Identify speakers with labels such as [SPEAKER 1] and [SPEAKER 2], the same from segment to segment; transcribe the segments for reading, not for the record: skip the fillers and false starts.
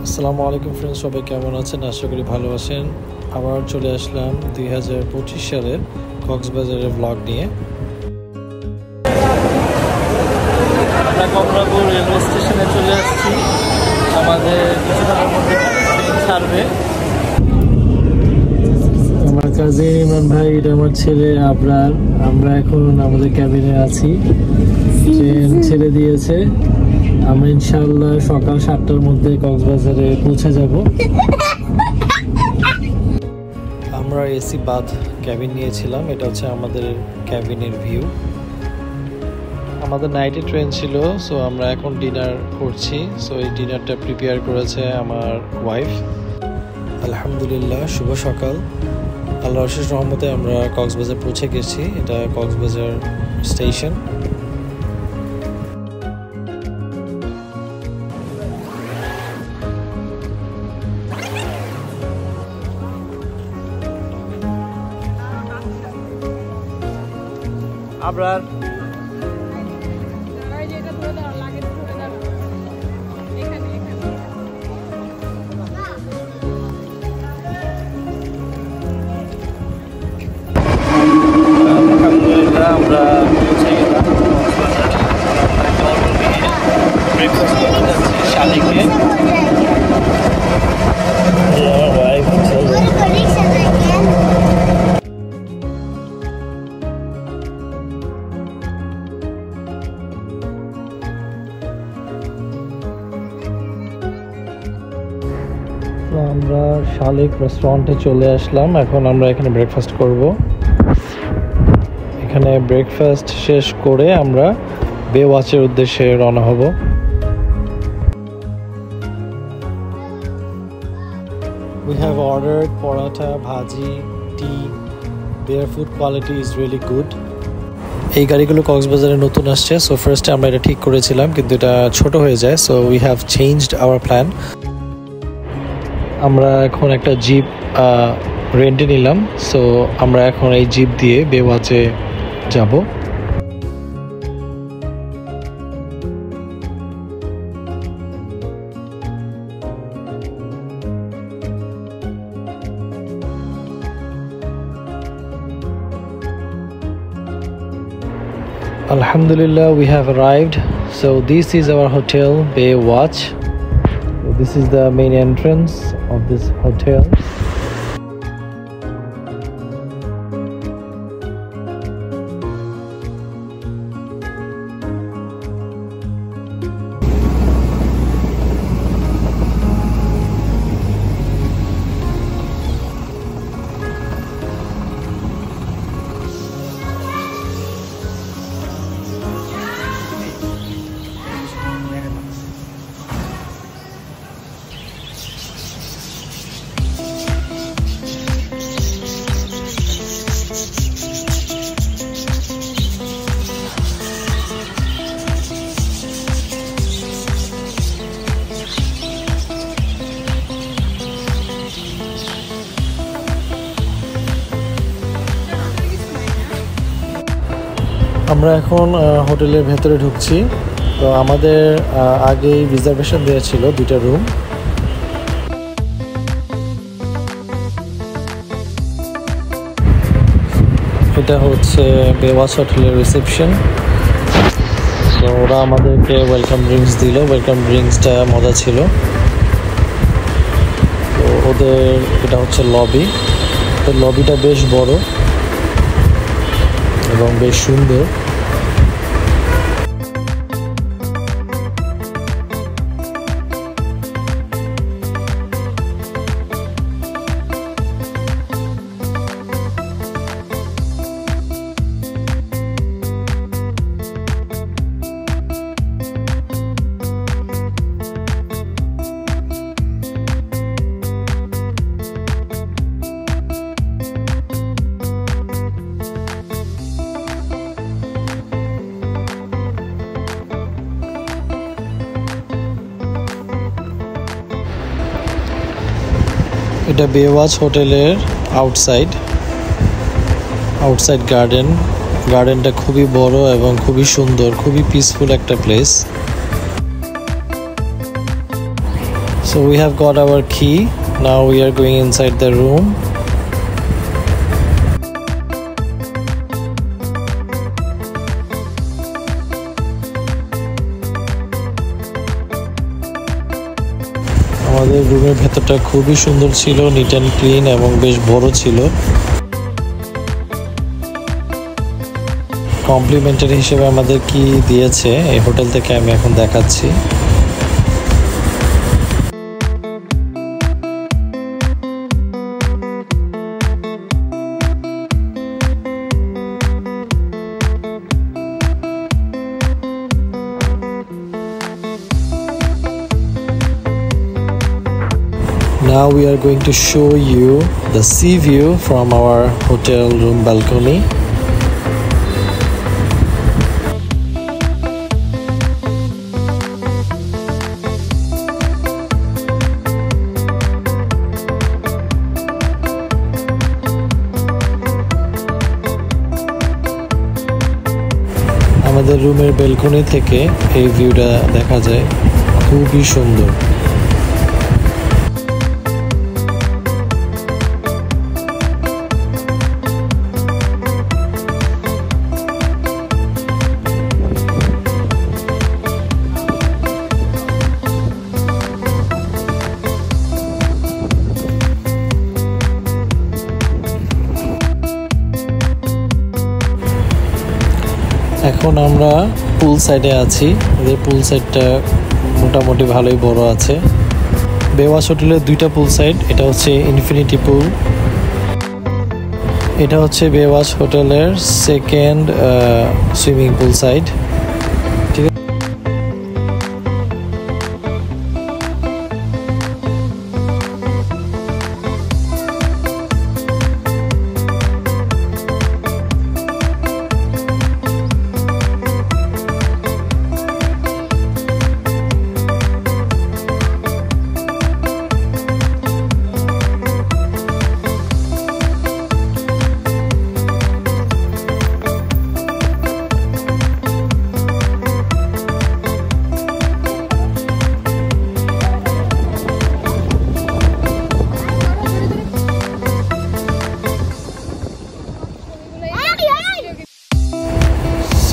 [SPEAKER 1] আসসালামু আলাইকুম ফ্রেন্ডস, সবাই কেমন আছেন? আশা করি ভালো আছেন। আবার চলে আসলাম 2025 সালের কক্সবাজারের ব্লগ নিয়ে। আমরা কমলাপুর রেলওয়ে স্টেশনে চলে আসছি। আমাদের কিছুক্ষণের মধ্যে ট্রেন ছাড়বে। আমার কাজিন ইমরান ভাই, এটা আমার ছেলে আবরার। আমরা এখন আমাদের ক্যাবিনে আছি। ট্রেন ছেড়ে দিয়েছে। আমরা ইনশাআল্লাহ সকাল 7টার মধ্যে কক্সবাজারে পৌঁছে যাব। আমরা এসি বাথ ক্যাবিন নিয়েছিলাম। এটা হচ্ছে আমাদের ক্যাবিনের ভিউ। আমাদের নাইটে ট্রেন ছিল, সো আমরা এখন ডিনার করছি। সো এই ডিনারটা প্রিপেয়ার করেছে আমার ওয়াইফ। আলহামদুলিল্লাহ, শুভ সকাল। আল্লাহর অশেষ রহমতে আমরা কক্সবাজার পৌঁছে গেছি। এটা কক্সবাজার স্টেশন। আবরার আমরা পৌঁছে গেলাম ব্রেকফাস্ট করতে যাচ্ছি শালিকে। আমরা শালিক রেস্টুরেন্টে চলে আসলাম। এখন আমরা এখানে ব্রেকফাস্ট করব। এখানে ব্রেকফাস্ট শেষ করে আমরা বে ওয়াচের উদ্দেশ্যে রওনা হব। We have ordered paratha, bhaji, tea. Their food quality is really good. এই গাড়িগুলো কক্সবাজারে নতুন আসছে, সো ফার্স্টে আমরা এটা ঠিক করেছিলাম, কিন্তু এটা ছোট হয়ে যায়। So we have changed hour plan. আমরা এখন একটা জিপ রেন্টে নিলাম। সো আমরা এখন এই জিপ দিয়ে বে ওয়াচে যাব। Alhamdulillah, we have arrived. So this is our hotel, Bay Watch. This is the main entrance of this hotel. আমরা এখন হোটেলের ভেতরে ঢুকছি। তো আমাদের আগেই রিজার্ভেশন দেওয়া ছিল 2টা রুম। এটা হচ্ছে বে ওয়াচ হোটেলের রিসেপশন। তো ওরা আমাদেরকে ওয়েলকাম ড্রিঙ্কস দিল। ওয়েলকাম ড্রিঙ্কসটা মজা ছিল। তো ওদের এটা হচ্ছে লবি। তো লবিটা বেশ বড় এবং বেশ সুন্দর। এটা বে ওয়াচ হোটেলের আউটসাইড গার্ডেনটা খুবই বড় এবং খুবই সুন্দর, খুবই পিসফুল একটা place. So we have got our key. Now we are going inside the room. আমাদের রুমের ভেতরটা খুবই সুন্দর ছিল, নিট অ্যান্ড ক্লিন এবং বেশ বড় ছিল। কমপ্লিমেন্টারি হিসেবে আমাদের কি দিয়েছে এই হোটেল থেকে আমি এখন দেখাচ্ছি। Now we are going to show you the sea view from our hotel room balcony. আমাদের রুমের ব্যালকনি থেকে এই ভিউটা দেখা যায়, খুবই সুন্দর। এখন আমরা পুল সাইডে আছি। এদের পুল সাইডটা মোটামুটি ভালোই বড় আছে। বেওয়াশ হোটেলের দুইটা পুল সাইড, এটা হচ্ছে ইনফিনিটি পুল, এটা হচ্ছে বেওয়াশ হোটেলের সেকেন্ড সুইমিং পুল সাইড। ঠিক আছে,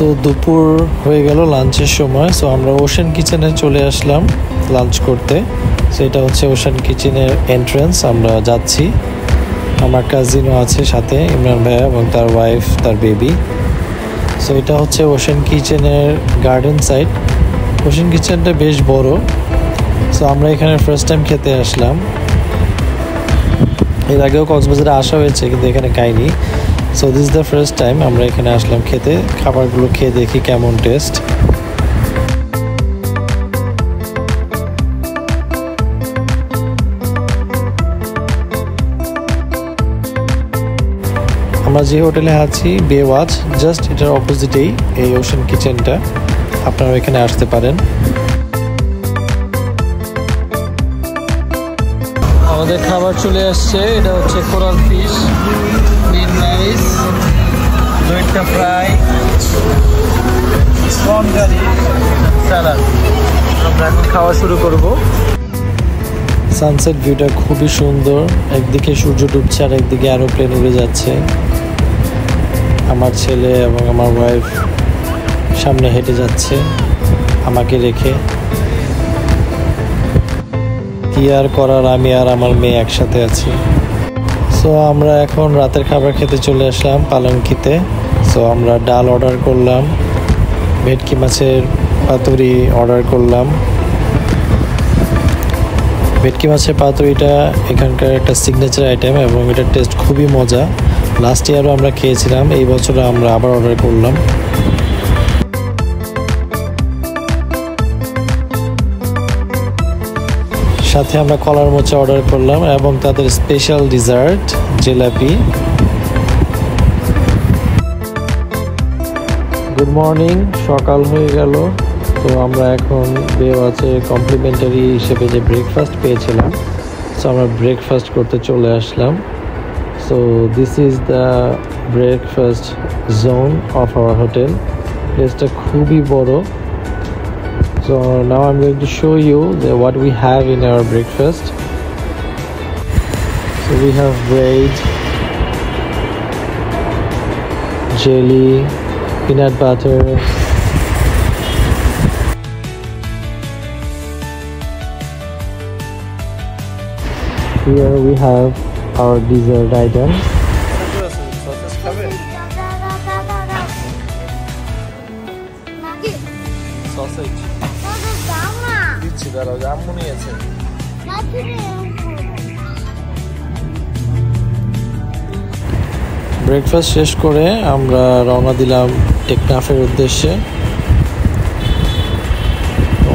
[SPEAKER 1] সো দুপুর হয়ে গেল, লাঞ্চের সময়। সো আমরা ওশান কিচেনে চলে আসলাম লাঞ্চ করতে। সো এটা হচ্ছে ওশান কিচেনের এন্ট্রান্স, আমরা যাচ্ছি। আমার কাজিনও আছে সাথে, ইমরান ভাইয়া এবং তার ওয়াইফ, তার বেবি। সো এটা হচ্ছে ওশান কিচেনের গার্ডেন সাইড। ওশান কিচেনটা বেশ বড়। সো আমরা এখানে ফার্স্ট টাইম খেতে আসলাম। এর আগেও কক্সবাজারে আসা হয়েছে, কিন্তু এখানে খাইনি। So this is the first time আমরা এখানে আসলাম খেতে। খাবারগুলো খেয়ে দেখি কেমন টেস্ট। আমরা যে হোটেলে আছি বেওয়াচ, জাস্ট এটার অপোজিটেই এই ওশান কিচেনটা, আপনারা এখানে আসতে পারেন। আমাদের খাবার চলে আসছে, এটা হচ্ছে কোরাল ফিশ, গ্রিন রাইস, দইটা ফ্রাই, প্রন কারি, স্যালাড। আমরা এখন খাওয়া শুরু করব। সানসেট ভিউটা খুবই সুন্দর, একদিকে সূর্য ডুবছে আর একদিকে এরোপ্লেন উড়ে যাচ্ছে। আমার ছেলে এবং আমার ওয়াইফ সামনে হেঁটে যাচ্ছে আমাকে রেখে। কি আর করার, আমি আর আমার মেয়ে একসাথে আছি। সো আমরা এখন রাতের খাবার খেতে চলে আসলাম পালঙ্কিতে। সো আমরা ডাল অর্ডার করলাম, ভেটকি মাছের পাতুরি অর্ডার করলাম। ভেটকি মাছের পাতুরিটা এখানকার একটা সিগনেচার আইটেম এবং এটার টেস্ট খুবই মজা। লাস্ট ইয়ারও আমরা খেয়েছিলাম, এই বছরে আমরা আবার অর্ডার করলাম। সাথে আমরা কলার মোচা অর্ডার করলাম এবং তাদের special dessert jilapi. Good morning, সকাল হয়ে গেল। তো আমরা এখন বেওয়াচে কমপ্লিমেন্টারি হিসেবে যে ব্রেকফাস্ট পেয়েছিলাম, সো আমরা ব্রেকফাস্ট করতে চলে আসলাম। So this is the breakfast zone of our hotel. প্লেসটা খুবই বড়। So now I'm going to show you what we have in our breakfast. So we have bread, jelly, peanut butter, here we have our dessert item. Sausage. দিচ্ছি দাঁড়াও, আম্মু নিয়েছে। Breakfast শেষ করে আমরা রওনা দিলাম টেকনাফের উদ্দেশ্যে।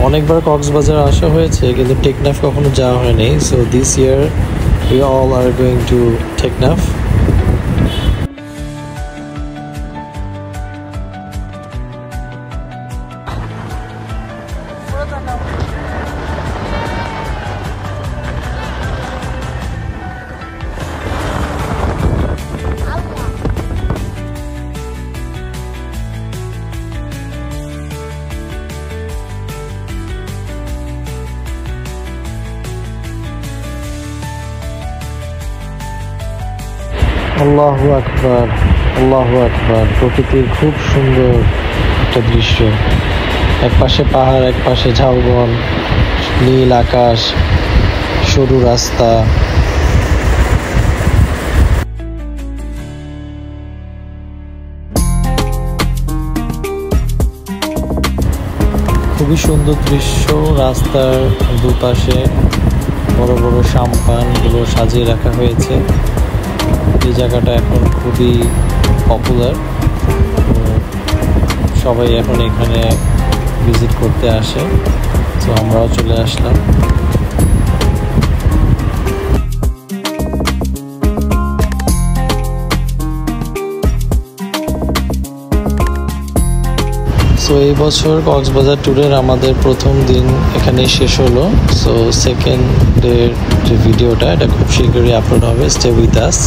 [SPEAKER 1] অনেকবার কক্সবাজার আসা হয়েছে কিন্তু টেকনাফ কখনো যাওয়া হয়নি। So this year we all are going to Teknaf. আল্লাহু আকবার, আল্লাহু আকবার। প্রকৃতির খুব সুন্দর একটা দৃশ্য। এক পাশে পাহাড়, এক পাশে ঝাউবন, নীল আকাশ, সরু রাস্তা। খুবই সুন্দর দৃশ্য। রাস্তার দুপাশে বড় বড় সাম্পানগুলো সাজিয়ে রাখা হয়েছে। এই জায়গাটা এখন খুবই পপুলার, সবাই এখন এখানে ভিজিট করতে আসে। তো আমরাও চলে আসলাম। সো এই বছর কক্সবাজার ট্যুরের আমাদের প্রথম দিন এখানেই শেষ হলো। সো সেকেন্ড ডের যে ভিডিওটা, এটা খুব শীঘ্রই আপলোড হবে। Stay with us.